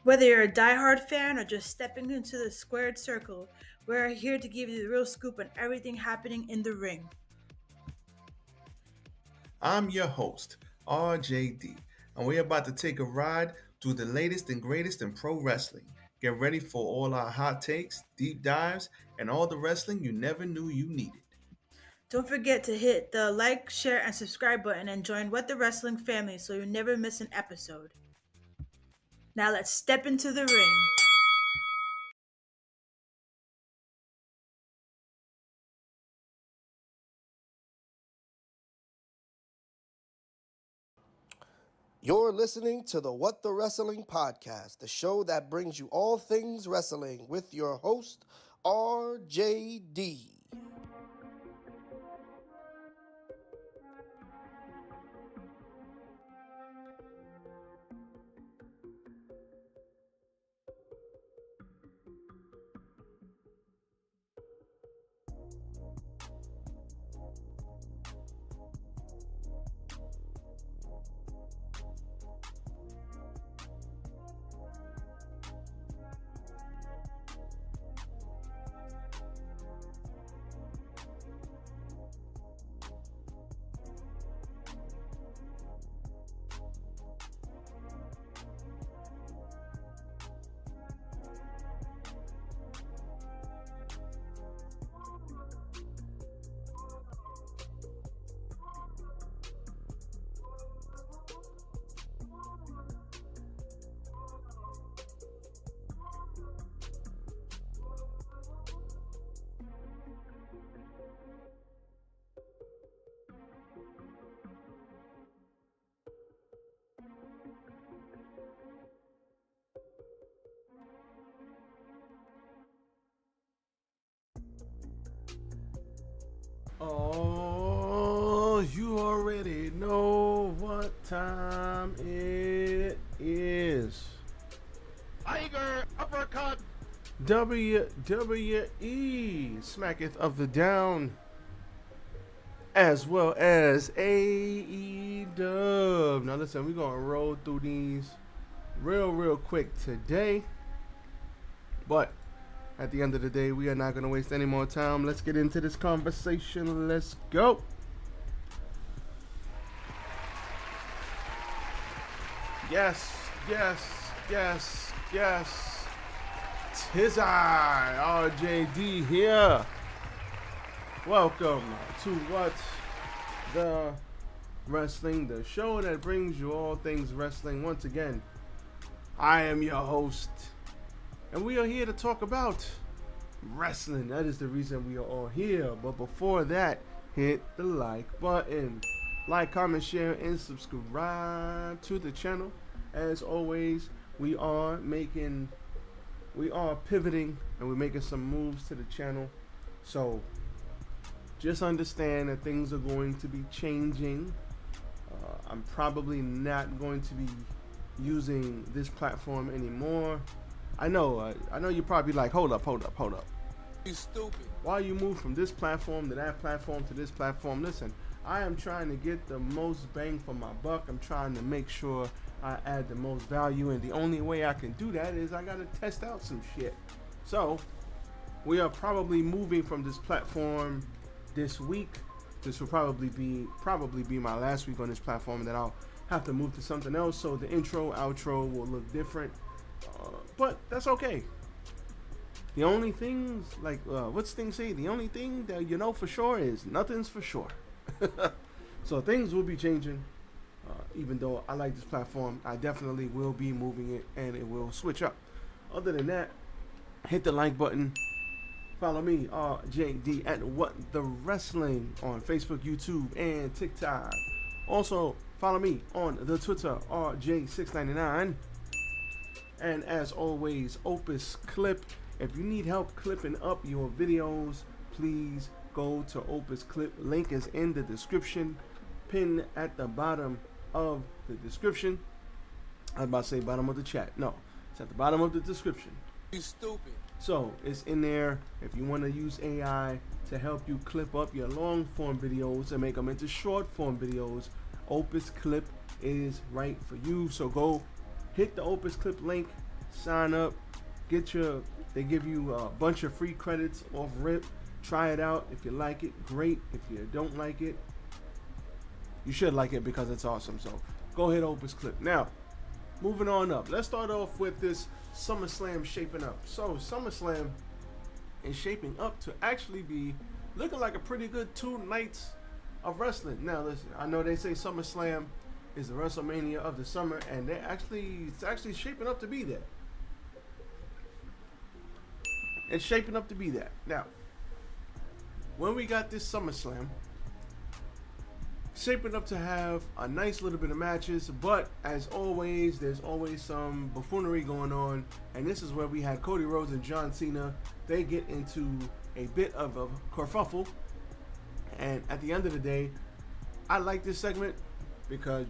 Whether you're a diehard fan or just stepping into the squared circle, we're here to give you the real scoop on everything happening in the ring. I'm your host, RJD, and we're about to take a ride through the latest and greatest in pro wrestling. Get ready for all our hot takes, deep dives, and all the wrestling you never knew you needed. Don't forget to hit the like, share, and subscribe button and join What the Wrestling family so you never miss an episode. Now let's step into the ring. You're listening to the What the Wrestling podcast, the show that brings you all things wrestling with your host, RJD. Oh, you already know what time it is. Tiger uppercut. WWE smacketh of the down, as well as AEW. Now listen, we're gonna roll through these real quick today, but at the end of the day, we are not going to waste any more time. Let's get into this conversation. Let's go. Yes. Tis I, RJD here. Welcome to What the Wrestling, the show that brings you all things wrestling. Once again, I am your host, and we are here to talk about wrestling. That is the reason we are all here. But before that, hit the like button. Like, comment, share, and subscribe to the channel. As always, we are pivoting, and we're making some moves to the channel. So just understand that things are going to be changing. I'm probably not going to be using this platform anymore. I know you're probably like, hold up. You stupid. Why you move from this platform to that platform to this platform? Listen, I am trying to get the most bang for my buck. I'm trying to make sure I add the most value, and the only way I can do that is I gotta test out some shit. So we are probably moving from this platform this week. This will probably be my last week on this platform, and then I'll have to move to something else. So the intro, outro will look different. But that's okay. The only things, what's thing say? The only thing that you know for sure is nothing's for sure. So things will be changing. Even though I like this platform, I definitely will be moving it, and it will switch up. Other than that, hit the like button. Follow me, RJD, at What the Wrestling on Facebook, YouTube, and TikTok. Also, follow me on the Twitter, RJ699. And as always, Opus Clip. If you need help clipping up your videos, please go to Opus Clip. Link is in the description, pinned at the bottom of the description. I was about to say bottom of the chat. No, it's at the bottom of the description. You stupid. So it's in there if you want to use AI to help you clip up your long form videos and make them into short form videos. Opus Clip is right for you. So go hit the Opus Clip link, Sign up, they give you a bunch of free credits off rip. Try it out. If you like it, great. If you don't like it, you should like it because it's awesome. So go ahead, Opus Clip. Now, moving on up. Let's start off with this SummerSlam shaping up. So SummerSlam is shaping up to actually be looking like a pretty good 2 nights of wrestling. Now listen, I know they say SummerSlam is the WrestleMania of the summer, and it's actually shaping up to be that. It's shaping up to be that. Now, when we got this SummerSlam, shaping up to have a nice little bit of matches, but as always, there's always some buffoonery going on, and this is where we had Cody Rhodes and John Cena. They get into a bit of a kerfuffle, and at the end of the day, I like this segment because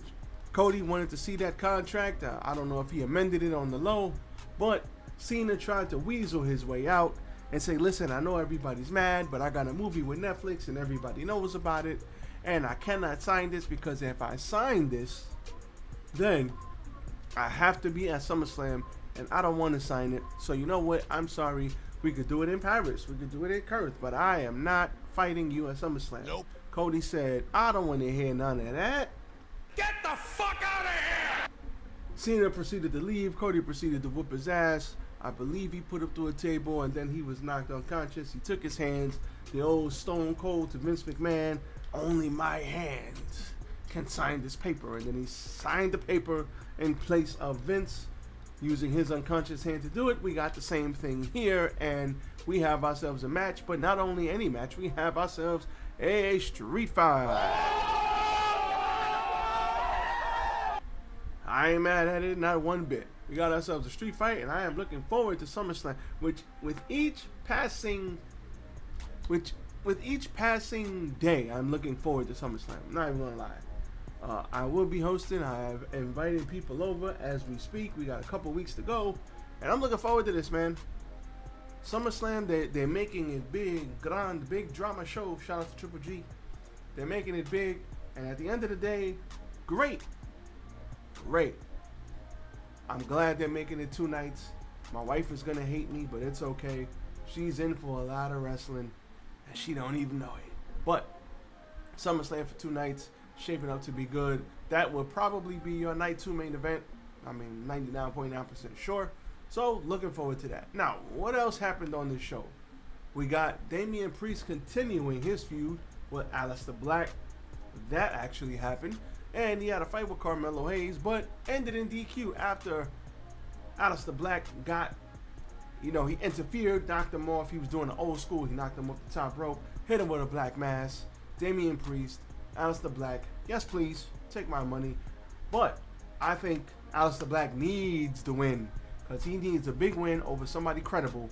Cody wanted to see that contract. I don't know if he amended it on the low, but Cena tried to weasel his way out and say, listen, I know everybody's mad, but I got a movie with Netflix and everybody knows about it, and I cannot sign this because if I sign this, then I have to be at SummerSlam, and I don't want to sign it. So you know what? I'm sorry. We could do it in Paris. We could do it in Kurth, but I am not fighting you at SummerSlam. Nope. Cody said, I don't want to hear none of that. Get the fuck out of here! Cena proceeded to leave. Cody proceeded to whoop his ass. I believe he put him through a table, and then he was knocked unconscious. He took his hands, the old Stone Cold to Vince McMahon. Only my hands can sign this paper. And then he signed the paper in place of Vince, using his unconscious hand to do it. We got the same thing here, and we have ourselves a match, but not only any match, we have ourselves a street fight. I ain't mad at it, not one bit. We got ourselves a street fight, and I am looking forward to SummerSlam, which with each passing day, I'm looking forward to SummerSlam. I'm not even gonna lie. I will be hosting. I have invited people over as we speak. We got a couple weeks to go, and I'm looking forward to this, man. SummerSlam, they're making it big drama show. Shout out to Triple G. They're making it big, and at the end of the day, great. I'm glad they're making it 2 nights. My wife is gonna hate me, but it's okay. She's in for a lot of wrestling, and she don't even know it. But SummerSlam for 2 nights, shaping up to be good. That will probably be your night 2 main event. I mean, 99.9% sure. So, looking forward to that. Now, what else happened on this show? We got Damian Priest continuing his feud with Aleister Black. That actually happened. And he had a fight with Carmelo Hayes, but ended in DQ after Aleister Black he interfered, knocked him off. He was doing the old school. He knocked him off the top rope, hit him with a black mass. Damian Priest, Aleister Black, yes please, take my money. But I think Aleister Black needs the win, because he needs a big win over somebody credible,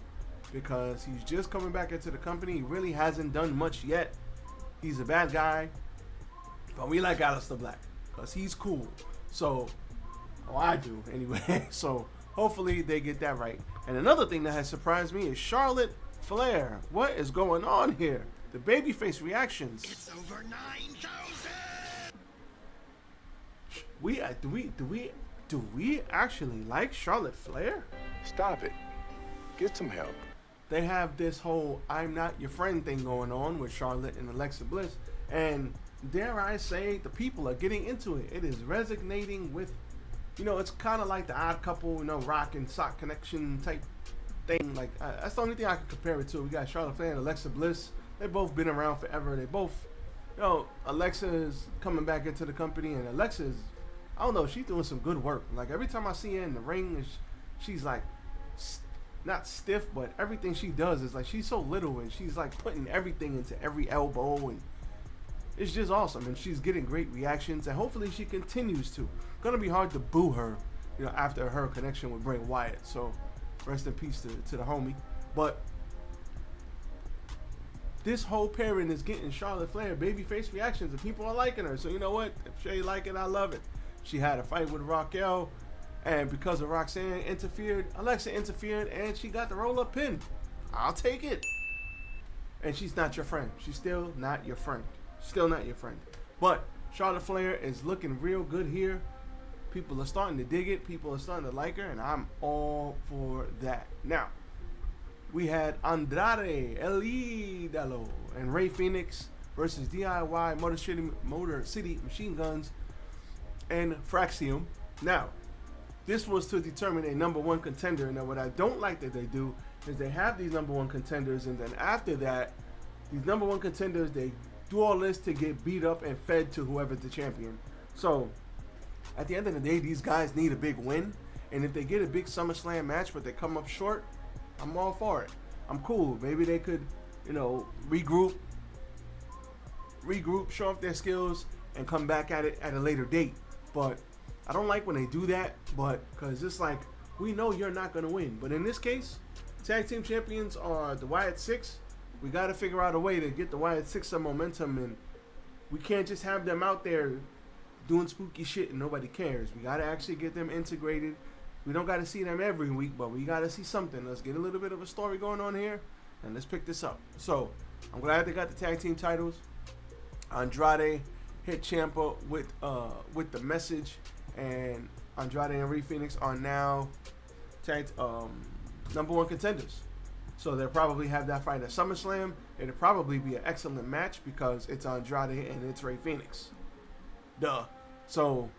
because he's just coming back into the company. He really hasn't done much yet. He's a bad guy, but we like Aleister Black because he's cool. So, I do anyway. So hopefully they get that right. And another thing that has surprised me is Charlotte Flair. What is going on here? The babyface reactions. It's over 9,000. Do we actually like Charlotte Flair? Stop it. Get some help. They have this whole I'm not your friend thing going on with Charlotte and Alexa Bliss, and dare I say, the people are getting into it. It is resonating with, it's kind of like the Odd Couple, Rock and Sock Connection type thing. Like, that's the only thing I can compare it to. We got Charlotte Flair and Alexa Bliss. They've both been around forever. They both, Alexa is coming back into the company, and Alexa is, I don't know, she's doing some good work. Like, every time I see her in the ring, she's like, not stiff, but everything she does is like, she's so little, and she's like putting everything into every elbow, and it's just awesome, and she's getting great reactions, and hopefully she continues to. Gonna be hard to boo her, after her connection with Bray Wyatt. So rest in peace to the homie. But this whole pairing is getting Charlotte Flair babyface reactions, and people are liking her. So you know what? If Shay like it, I love it. She had a fight with Raquel, and because of Roxanne interfered, Alexa interfered, and she got the roll-up pin. I'll take it. And she's not your friend. She's still not your friend. Still not your friend. But Charlotte Flair is looking real good here. People are starting to dig it. People are starting to like her, and I'm all for that. Now, we had Andrade El Idolo and Rey Fenix versus DIY Motor City Machine Guns and Fraxium. Now, this was to determine a number one contender. Now, what I don't like that they do is they have these number one contenders, and then after that, these number one contenders, they do all this to get beat up and fed to whoever's the champion. So, at the end of the day, these guys need a big win, and if they get a big SummerSlam match but they come up short, I'm all for it. I'm cool. Maybe they could, regroup, show off their skills, and come back at it at a later date. But I don't like when they do that, because it's like, we know you're not going to win. But in this case, tag team champions are the Wyatt Six. We got to figure out a way to get the Wyatt Six some momentum, and we can't just have them out there doing spooky shit and nobody cares. We got to actually get them integrated. We don't got to see them every week, but we got to see something. Let's get a little bit of a story going on here, and let's pick this up. So, I'm glad they got the tag team titles. Andrade hit Ciampa with the message, and Andrade and Rey Fenix are now number one contenders. So they'll probably have that fight at SummerSlam. It'll probably be an excellent match because it's Andrade and it's Rey Fenix. Duh. So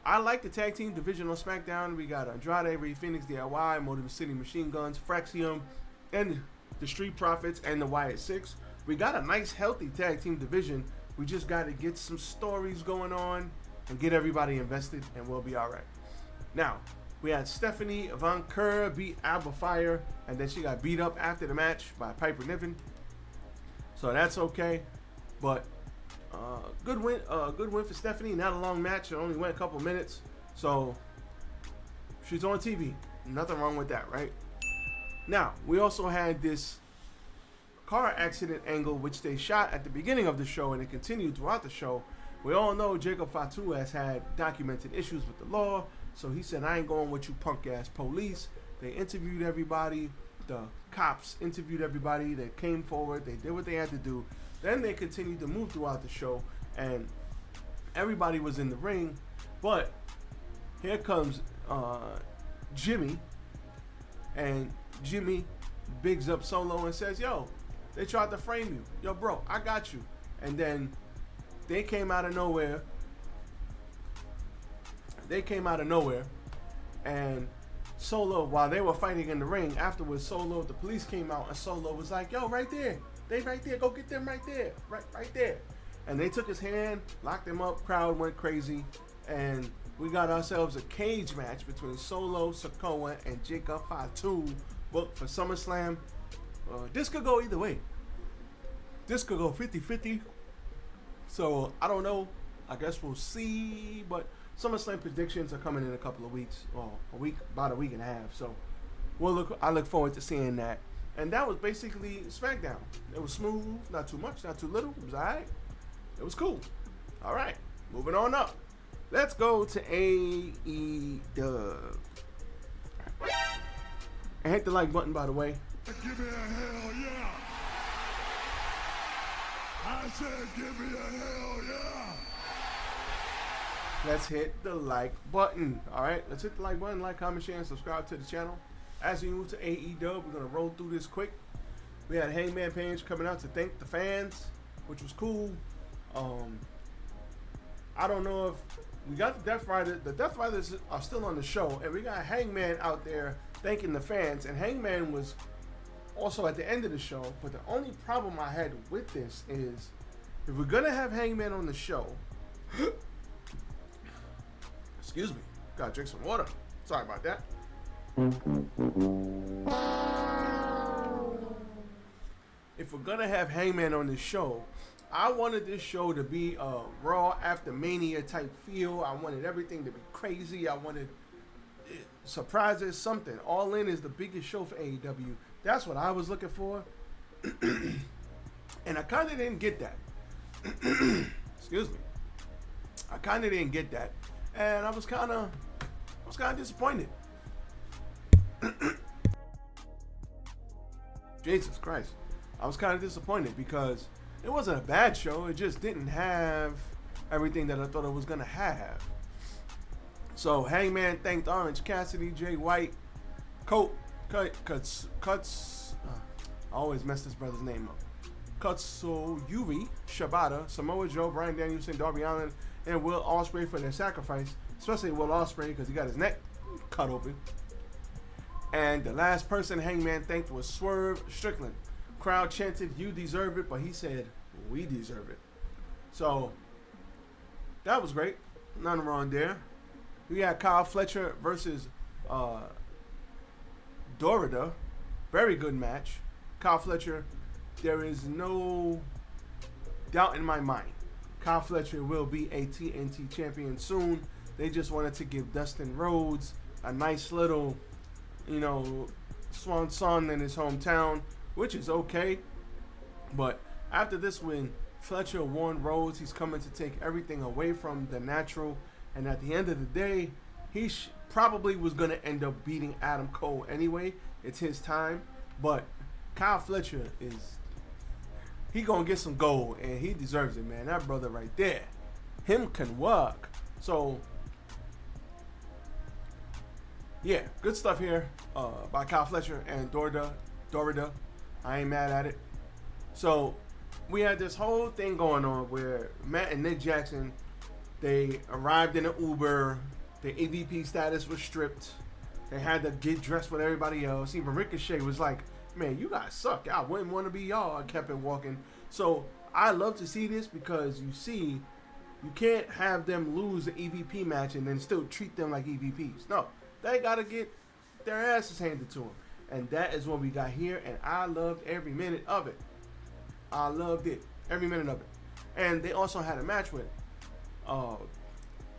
I like the tag team division on SmackDown. We got Andrade, Rey Fenix, DIY, Motor City Machine Guns, Fraxium, and the Street Profits and the Wyatt Six. We got a nice, healthy tag team division. We just got to get some stories going on and get everybody invested, and we'll be all right. Now, we had Stephanie Von Kerr beat Alba Fire, and then she got beat up after the match by Piper Niven. So that's okay, but good win for Stephanie. Not a long match; it only went a couple minutes, so she's on TV. Nothing wrong with that, right? Now, we also had this car accident angle, which they shot at the beginning of the show, and it continued throughout the show. We all know Jacob Fatu has had documented issues with the law, so he said, I ain't going with you punk-ass police. They interviewed everybody. The cops interviewed everybody. They came forward. They did what they had to do. Then they continued to move throughout the show, and everybody was in the ring. But here comes Jimmy, and Jimmy bigs up Solo and says, yo, they tried to frame you. Yo, bro, I got you. And then they came out of nowhere. And Solo, while they were fighting in the ring, afterwards, the police came out, and Solo was like, yo, right there. They right there. Go get them right there. Right there. And they took his hand, locked him up. Crowd went crazy. And we got ourselves a cage match between Solo Sikoa and Jacob Fatu booked for SummerSlam. This could go either way. This could go 50-50. So, I don't know. I guess we'll see. But SummerSlam predictions are coming in a couple of weeks. Well, about a week and a half. So, I look forward to seeing that. And that was basically SmackDown. It was smooth. Not too much, not too little. It was all right. It was cool. All right. Moving on up. Let's go to AEW. And hit the like button, by the way. Give me a hell yeah. I said give me a hell yeah. Let's hit the like button. All right, let's hit the like button, like, comment, share, and subscribe to the channel. As we move to AEW, we're going to roll through this quick. We had Hangman Page coming out to thank the fans, which was cool. I don't know if we got the Death Riders. The Death Riders are still on the show, and we got Hangman out there thanking the fans, and Hangman was also at the end of the show. But the only problem I had with this is, if we're gonna have Hangman on the show, excuse me, gotta drink some water. Sorry about that. If we're gonna have Hangman on the show, I wanted this show to be a Raw after Mania type feel. I wanted everything to be crazy. I wanted surprises, something. All In is the biggest show for AEW. That's what I was looking for. And I kind of didn't get that. Excuse me. I kind of didn't get that. And I was kind of disappointed. Jesus Christ. I was kind of disappointed because it wasn't a bad show. It just didn't have everything that I thought it was going to have. So Hangman thanked Orange Cassidy, Jay White, Cuts. I always mess this brother's name up. Katsuyori Shibata, Samoa Joe, Bryan Danielson, Darby Allin, and Will Ospreay for their sacrifice, especially Will Ospreay because he got his neck cut open. And the last person Hangman thanked was Swerve Strickland. Crowd chanted, "You deserve it," but he said, "We deserve it." So that was great. Nothing wrong there. We had Kyle Fletcher versus Dorada. Very good match. Kyle Fletcher, there is no doubt in my mind. Kyle Fletcher will be a TNT champion soon. They just wanted to give Dustin Rhodes a nice little, swan song in his hometown, which is okay. But after this win, Fletcher won Rhodes. He's coming to take everything away from the Natural. And at the end of the day, he probably was going to end up beating Adam Cole anyway. It's his time. But Kyle Fletcher he going to get some gold, and he deserves it, man. That brother right there, him can work. So, yeah, good stuff here by Kyle Fletcher and Dorada. I ain't mad at it. So, we had this whole thing going on where Matt and Nick Jackson, they arrived in an Uber. Their AVP status was stripped. They had to get dressed with everybody else. Even Ricochet was like, "Man, you guys suck. I wouldn't want to be y'all." I kept it walking. So I love to see this because you can't have them lose the EVP match and then still treat them like EVPs. No, they got to get their asses handed to them. And that is what we got here. And I loved every minute of it. I loved it. Every minute of it. And they also had a match with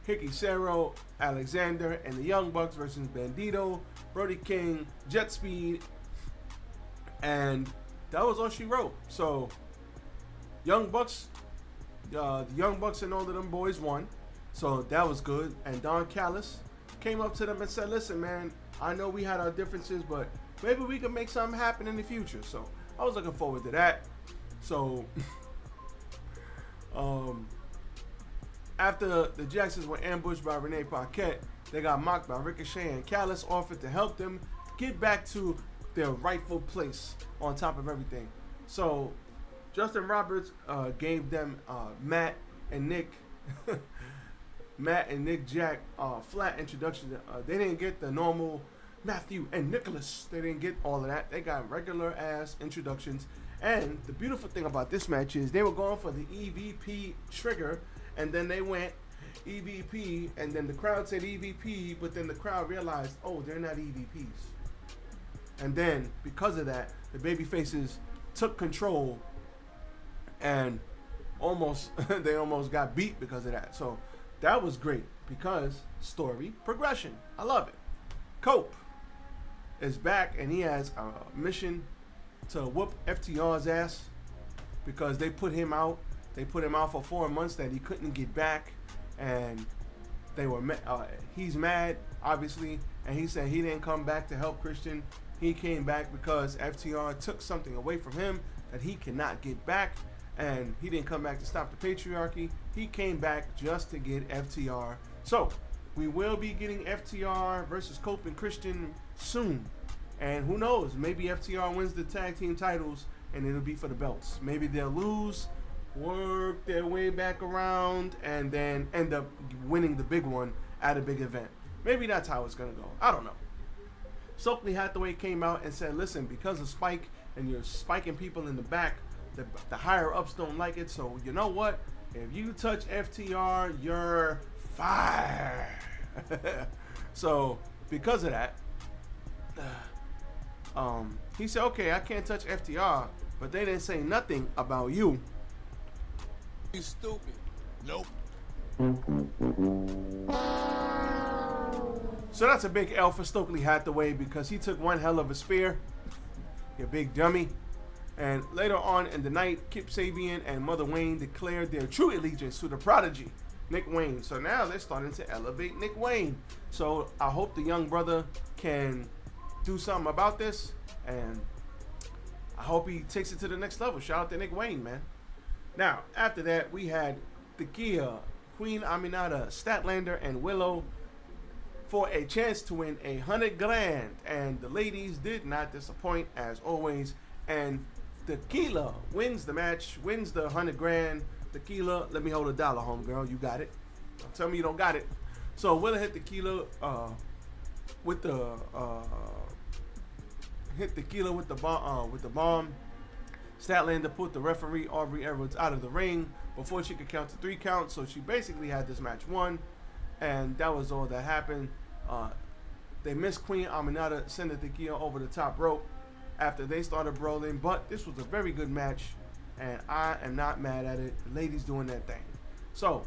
Hickey Cero, Alexander, and the Young Bucks versus Bandito, Brody King, Jet Speed, and that was all she wrote. So, Young Bucks, the Young Bucks and all of them boys won. So that was good. And Don Callis came up to them and said, "Listen, man, I know we had our differences, but maybe we can make something happen in the future." So I was looking forward to that. So, after the Jacksons were ambushed by Renee Paquette, they got mocked by Ricochet, and Callis offered to help them get back to their rightful place on top of everything. So Justin Roberts gave them Matt and Nick Jack flat introduction. They didn't get the normal Matthew and Nicholas. They didn't get all of that. They got regular ass introductions. And the beautiful thing about this match is they were going for the EVP trigger, and then they went EVP, and then the crowd said EVP, but then the crowd realized, oh, they're not EVPs. And then because of that, the baby faces took control, and they almost got beat because of that. So that was great because story progression. I love it. Cope is back, and he has a mission to whoop FTR's ass because they put him out. They put him out for 4 months that he couldn't get back, and he's mad, obviously, and he said he didn't come back to help Christian. He came back because FTR took something away from him that he cannot get back, and he didn't come back to stop the patriarchy. He came back just to get FTR. So we will be getting FTR versus Cope and Christian soon. And who knows, maybe FTR wins the tag team titles and it'll be for the belts. Maybe they'll lose, work their way back around, and then end up winning the big one at a big event. Maybe that's how it's going to go. I don't know. Stokely Hathaway came out and said, "Listen, because of Spike and you're spiking people in the back, the higher ups don't like it. So you know what? If you touch FTR, you're fired." So because of that, he said, "Okay, I can't touch FTR, but they didn't say nothing about you." You stupid. Nope. So that's a big L for Stokely Hathaway because he took one hell of a spear. You big dummy. And later on in the night, Kip Sabian and Mother Wayne declared their true allegiance to the prodigy, Nick Wayne. So now they're starting to elevate Nick Wayne. So I hope the young brother can do something about this, and I hope he takes it to the next level. Shout out to Nick Wayne, man. Now, after that, we had the Gia, Queen Aminata, Statlander, and Willow for a chance to win $100,000. And the ladies did not disappoint as always. And Tequila wins the match, wins the $100,000. Tequila, let me hold $1, homegirl. You got it. Don't tell me you don't got it. So Willa hit Tequila with the bomb. Statlander put the referee Aubrey Edwards out of the ring before she could count to 3 counts. So she basically had this match won, and that was all that happened. They missed Queen Aminata sending Tequila over the top rope after they started brawling, but this was a very good match, and I am not mad at it. The ladies doing their thing. So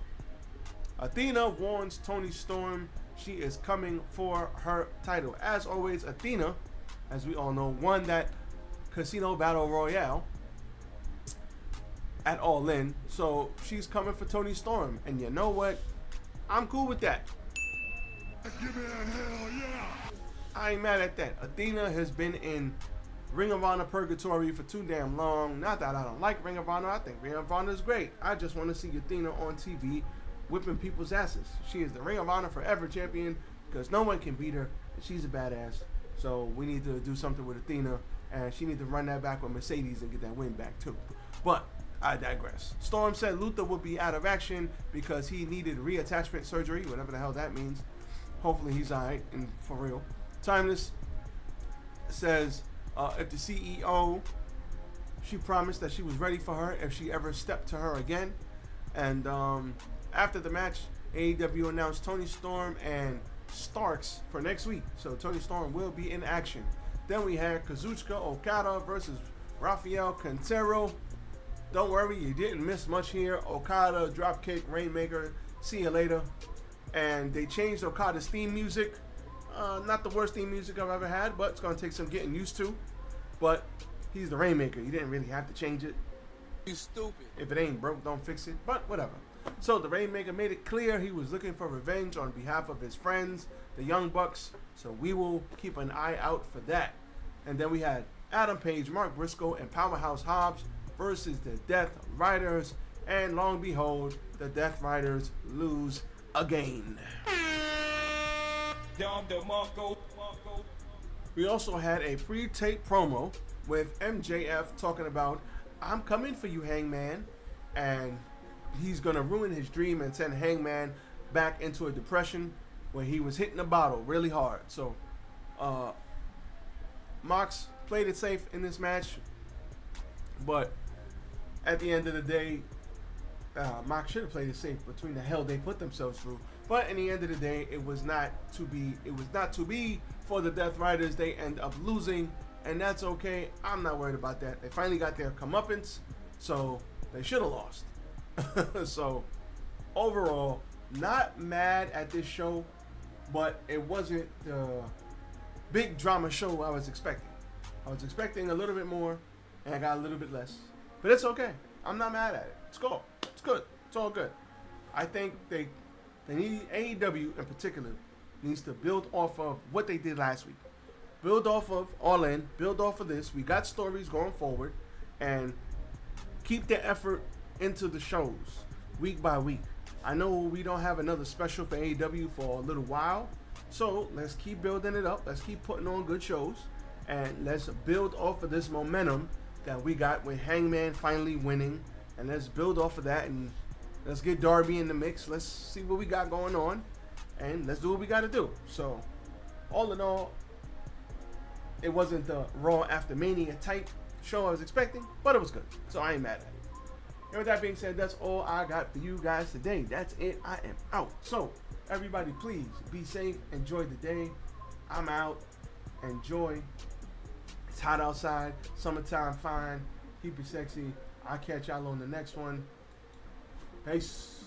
Athena warns Toni Storm she is coming for her title. As always, Athena, as we all know, won that Casino Battle Royale at All In, so she's coming for Toni Storm, and you know what? I'm cool with that. Give me that hell yeah! I ain't mad at that. Athena has been in Ring of Honor purgatory for too damn long. Not that I don't like Ring of Honor. I think Ring of Honor is great. I just want to see Athena on TV whipping people's asses. She is the Ring of Honor Forever champion because no one can beat her. She's a badass. So we need to do something with Athena, and she needs to run that back with Mercedes and get that win back too. But I digress. Storm said Luther would be out of action because he needed reattachment surgery, whatever the hell that means. Hopefully he's alright and for real. Timeless says if the CEO, she promised that she was ready for her if she ever stepped to her again. And after the match, AEW announced Toni Storm and Starks for next week. So Toni Storm will be in action. Then we had Kazuchika Okada versus Rafael Quintero. Don't worry, you didn't miss much here. Okada, dropkick, Rainmaker, see you later. And they changed Okada's theme music. Not the worst theme music I've ever had, but it's going to take some getting used to. But he's the Rainmaker. You didn't really have to change it. You stupid. If it ain't broke, don't fix it. But whatever. So the Rainmaker made it clear he was looking for revenge on behalf of his friends, the Young Bucks. So we will keep an eye out for that. And then we had Adam Page, Mark Briscoe, and Powerhouse Hobbs versus the Death Riders. And long behold, the Death Riders lose again. We also had a pre-tape promo with MJF talking about, I'm coming for you, Hangman. And he's going to ruin his dream and send Hangman back into a depression where he was hitting the bottle really hard. So, Mox played it safe in this match. But at the end of the day, Mox should have played it safe between the hell they put themselves through. But in the end of the day, it was not to be. It was not to be for the Death Riders. They end up losing, and that's okay. I'm not worried about that. They finally got their comeuppance, so they should have lost. So overall, not mad at this show, but it wasn't the big drama show I was expecting. I was expecting a little bit more, and I got a little bit less. But it's okay. I'm not mad at it. It's cool. It's good. It's all good. I think they need, AEW in particular needs to build off of what they did last week. Build off of All In. Build off of this. We got stories going forward, and keep the effort into the shows week by week. I know we don't have another special for AEW for a little while, so let's keep building it up. Let's keep putting on good shows, and let's build off of this momentum that we got with Hangman finally winning, and let's build off of that, and let's get Darby in the mix. Let's see what we got going on, and let's do what we got to do. So all in all, it wasn't the Raw after Mania type show I was expecting, but it was good, so I ain't mad at it. And with that being said, that's all I got for you guys today. That's it. I am out. So everybody, please be safe. Enjoy the day. I'm out. Enjoy. It's hot outside. Summertime fine. Keep it sexy. I'll catch y'all on the next one. Peace.